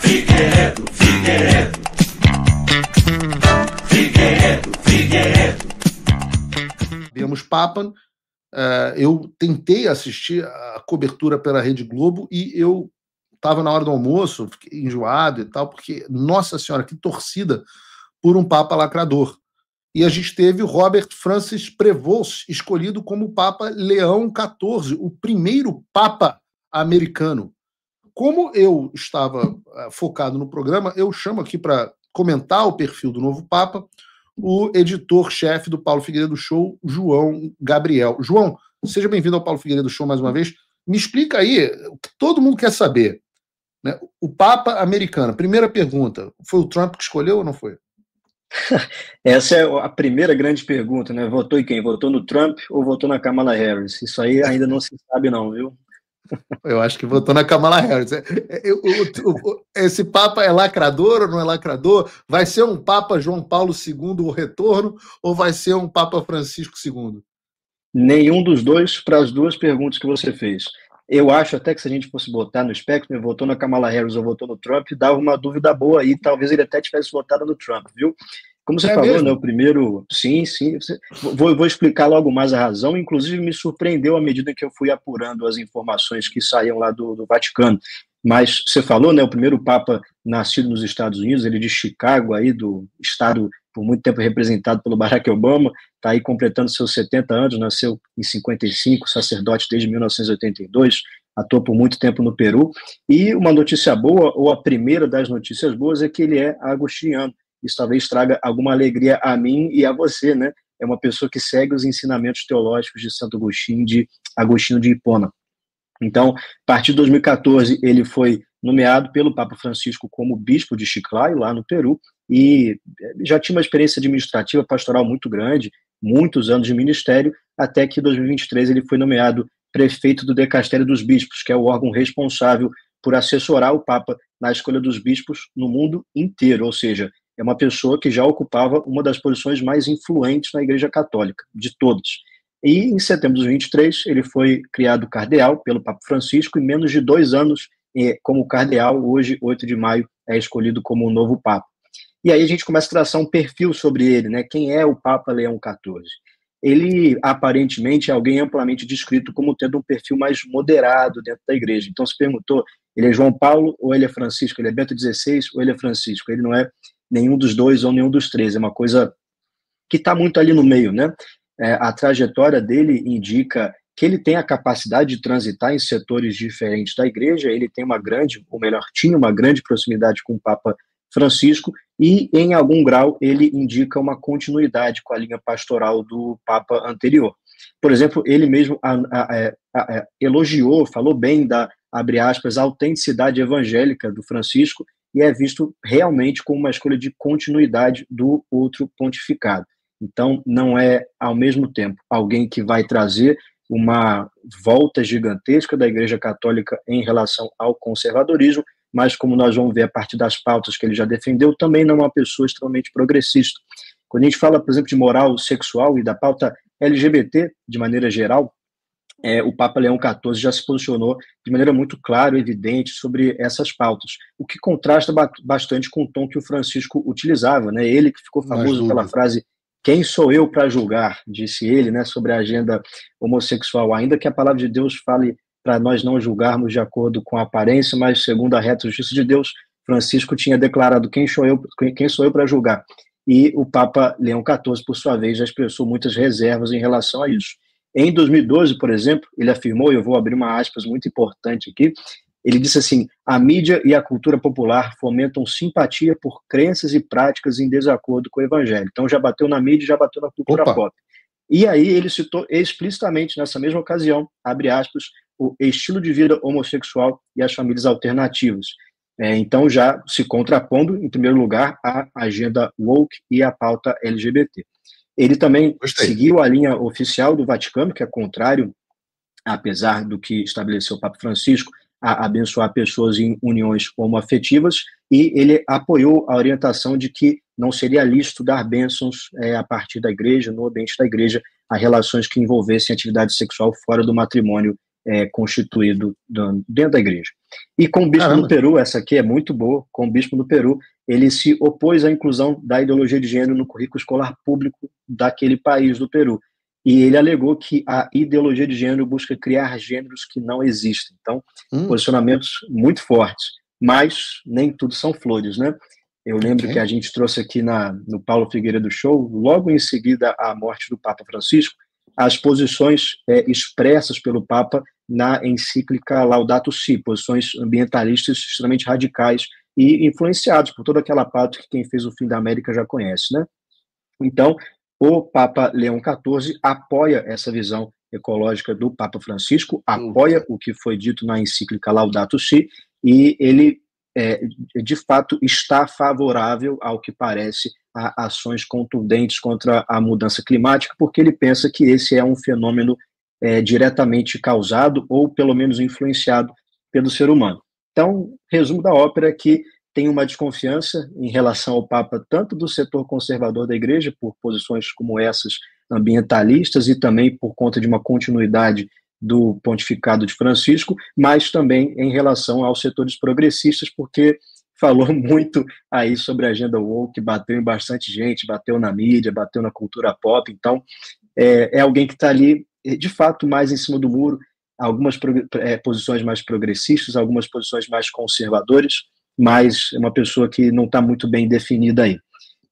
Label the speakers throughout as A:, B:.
A: Figueiredo, Figueiredo, Figueiredo, Figueiredo.
B: Vemos Papa. Eu tentei assistir a cobertura pela Rede Globo e eu estava na hora do almoço, fiquei enjoado e tal, porque, nossa senhora, que torcida por um Papa lacrador. E a gente teve o Robert Francis Prevost escolhido como Papa Leão XIV, o primeiro Papa americano. Como eu estava focado no programa, eu chamo aqui para comentar o perfil do novo Papa o editor-chefe do Paulo Figueiredo Show, João Gabriel. João, seja bem-vindo ao Paulo Figueiredo Show mais uma vez. Me explica aí o que todo mundo quer saber. Né? O Papa americano, primeira pergunta, foi o Trump que escolheu ou não foi?
C: Essa é a primeira grande pergunta, né? Votou em quem? Votou no Trump ou votou na Kamala Harris? Isso aí ainda não se sabe não, viu?
B: Eu acho que votou na Kamala Harris. Esse Papa é lacrador ou não é lacrador? Vai ser um Papa João Paulo II o retorno ou vai ser um Papa Francisco II?
C: Nenhum dos dois para as duas perguntas que você fez. Eu acho até que se a gente fosse botar no espectro, né, votou na Kamala Harris ou votou no Trump, dava uma dúvida boa aí, talvez ele até tivesse votado no Trump, viu? Como você falou, né, o primeiro... Sim. Vou explicar logo mais a razão, inclusive me surpreendeu à medida que eu fui apurando as informações que saíam lá do Vaticano. Mas você falou, né, o primeiro Papa nascido nos Estados Unidos, ele de Chicago, aí do estado por muito tempo representado pelo Barack Obama, está aí completando seus 70 anos, nasceu em 55, sacerdote desde 1982, atuou por muito tempo no Peru. E uma notícia boa, ou a primeira das notícias boas, é que ele é agostiniano. Isso talvez traga alguma alegria a mim e a você, né? É uma pessoa que segue os ensinamentos teológicos de Santo Agostinho de Hipona. Então, a partir de 2014, ele foi nomeado pelo Papa Francisco como bispo de Chiclayo, lá no Peru, e já tinha uma experiência administrativa pastoral muito grande, muitos anos de ministério, até que em 2023 ele foi nomeado prefeito do Dicastério dos Bispos, que é o órgão responsável por assessorar o Papa na escolha dos bispos no mundo inteiro, ou seja, é uma pessoa que já ocupava uma das posições mais influentes na Igreja Católica, de todas. E em setembro de 2023 ele foi criado cardeal pelo Papa Francisco, e em menos de 2 anos como cardeal, hoje, 8 de maio, é escolhido como o novo Papa. E aí a gente começa a traçar um perfil sobre ele, né? Quem é o Papa Leão XIV? Ele, aparentemente, é alguém amplamente descrito como tendo um perfil mais moderado dentro da igreja. Então, se perguntou, ele é João Paulo ou ele é Francisco? Ele é Bento XVI ou ele é Francisco? Ele não é nenhum dos dois ou nenhum dos três. É uma coisa que está muito ali no meio, né? A trajetória dele indica que ele tem a capacidade de transitar em setores diferentes da igreja, ele tem uma grande, ou melhor, tinha uma grande proximidade com o Papa Francisco, e em algum grau ele indica uma continuidade com a linha pastoral do Papa anterior. Por exemplo, ele mesmo elogiou, falou bem da, abre aspas, autenticidade evangélica do Francisco, e é visto realmente como uma escolha de continuidade do outro pontificado. Então, não é, ao mesmo tempo, alguém que vai trazer uma volta gigantesca da Igreja Católica em relação ao conservadorismo, mas, como nós vamos ver a partir das pautas que ele já defendeu, também não é uma pessoa extremamente progressista. Quando a gente fala, por exemplo, de moral sexual e da pauta LGBT, de maneira geral, o Papa Leão XIV já se posicionou de maneira muito clara e evidente sobre essas pautas, o que contrasta bastante com o tom que o Francisco utilizava, né? Ele que ficou famoso pela frase "quem sou eu para julgar", disse ele, né, sobre a agenda homossexual, ainda que a palavra de Deus fale para nós não julgarmos de acordo com a aparência, mas segundo a reta justiça de Deus, Francisco tinha declarado quem sou eu para julgar. E o Papa Leão XIV, por sua vez, já expressou muitas reservas em relação a isso. Em 2012, por exemplo, ele afirmou, e eu vou abrir uma aspas muito importante aqui, ele disse assim: a mídia e a cultura popular fomentam simpatia por crenças e práticas em desacordo com o evangelho. Então já bateu na mídia, já bateu na cultura pop. E aí ele citou explicitamente, nessa mesma ocasião, abre aspas, o estilo de vida homossexual e as famílias alternativas. Então já se contrapondo, em primeiro lugar, à agenda woke e à pauta LGBT. Ele também seguiu a linha oficial do Vaticano, que é contrário, apesar do que estabeleceu o Papa Francisco, a abençoar pessoas em uniões homoafetivas, e ele apoiou a orientação de que não seria lícito dar bênçãos a partir da igreja, no ambiente da igreja, a relações que envolvessem atividade sexual fora do matrimônio constituído dentro da igreja. E com o bispo
B: Caramba.
C: do Peru, essa aqui é muito boa, com o bispo do Peru, ele se opôs à inclusão da ideologia de gênero no currículo escolar público daquele país do Peru. E ele alegou que a ideologia de gênero busca criar gêneros que não existem. Então, posicionamentos muito fortes, mas nem tudo são flores, né? Eu lembro que a gente trouxe aqui no Paulo Figueiredo Show, logo em seguida à morte do Papa Francisco, as posições expressas pelo Papa na encíclica Laudato Si, posições ambientalistas extremamente radicais e influenciados por toda aquela pauta que quem fez o Fim da América já conhece, né? Então, o Papa Leão XIV apoia essa visão ecológica do Papa Francisco, apoia o que foi dito na encíclica Laudato Si, e ele, de fato, está favorável, ao que parece, a ações contundentes contra a mudança climática, porque ele pensa que esse é um fenômeno diretamente causado ou, pelo menos, influenciado pelo ser humano. Então, resumo da ópera é que tem uma desconfiança em relação ao Papa, tanto do setor conservador da Igreja, por posições como essas ambientalistas, e também por conta de uma continuidade do pontificado de Francisco, mas também em relação aos setores progressistas, porque falou muito aí sobre a agenda woke, bateu em bastante gente, bateu na mídia, bateu na cultura pop. Então, é alguém que está ali, de fato, mais em cima do muro, algumas posições mais progressistas, algumas posições mais conservadoras, mas é uma pessoa que não está muito bem definida aí.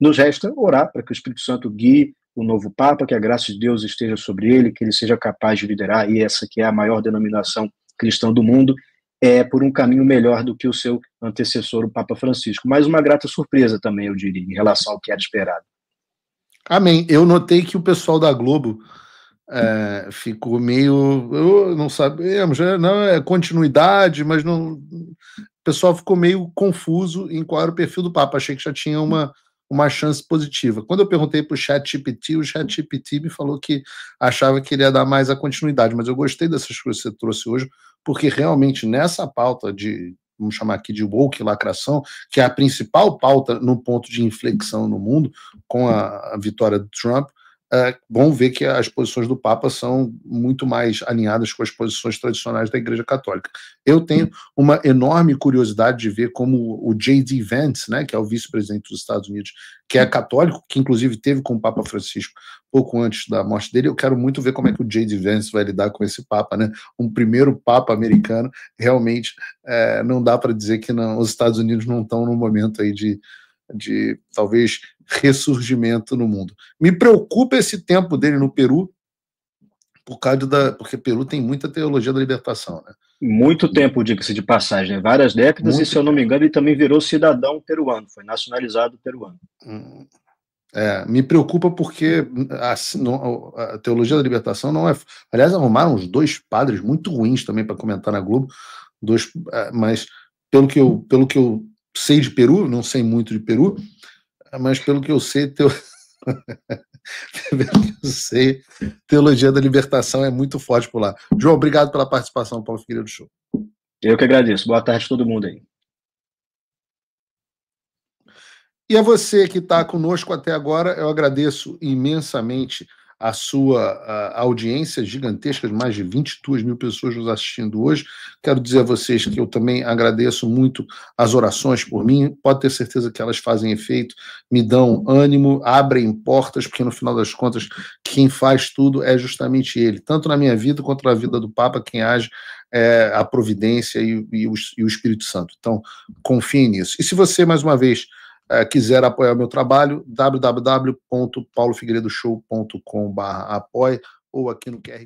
C: Nos resta orar para que o Espírito Santo guie o novo Papa, que a graça de Deus esteja sobre ele, que ele seja capaz de liderar, e essa que é a maior denominação cristã do mundo, por um caminho melhor do que o seu antecessor, o Papa Francisco. Mas uma grata surpresa também, eu diria, em relação ao que era esperado.
B: Amém. Eu notei que o pessoal da Globo ficou meio... não sabemos, não é continuidade, mas não... O pessoal ficou meio confuso em qual era o perfil do Papa. Achei que já tinha uma chance positiva. Quando eu perguntei para o ChatGPT, o ChatGPT me falou que achava que ele ia dar mais a continuidade, mas eu gostei dessas coisas que você trouxe hoje, porque realmente nessa pauta vamos chamar aqui de woke, lacração, que é a principal pauta no ponto de inflexão no mundo, com a vitória do Trump, é bom ver que as posições do Papa são muito mais alinhadas com as posições tradicionais da Igreja Católica. Eu tenho uma enorme curiosidade de ver como o J.D. Vance, né, que é o vice-presidente dos Estados Unidos, que é católico, que inclusive teve com o Papa Francisco pouco antes da morte dele. Eu quero muito ver como é que o J.D. Vance vai lidar com esse Papa, né? Um primeiro Papa americano. Realmente não dá para dizer que os Estados Unidos não estão num momento aí de talvez ressurgimento no mundo. Me preocupa esse tempo dele no Peru, porque Peru tem muita teologia da libertação, né?
C: Muito tempo, diga-se de passagem, várias décadas, e se eu não me engano, ele também virou cidadão peruano, foi nacionalizado peruano.
B: Me preocupa porque a teologia da libertação não é... Aliás, arrumaram uns 2 padres muito ruins também para comentar na Globo, mas pelo que eu sei de Peru, não sei muito de Peru, mas pelo que eu sei, teologia da libertação é muito forte por lá. João, obrigado pela participação, Paulo Figueiredo do Show.
C: Eu que agradeço. Boa tarde a todo mundo aí.
B: E a você que está conosco até agora, eu agradeço imensamente a sua audiência gigantesca, de mais de 22 mil pessoas nos assistindo hoje. Quero dizer a vocês que eu também agradeço muito as orações por mim. Pode ter certeza que elas fazem efeito, me dão ânimo, abrem portas, porque no final das contas, quem faz tudo é justamente ele. Tanto na minha vida quanto na vida do Papa, quem age é a providência e o Espírito Santo. Então, confiem nisso. E se você, mais uma vez, quiser apoiar o meu trabalho, www.paulofigueiredoshow.com/apoie ou aqui no QR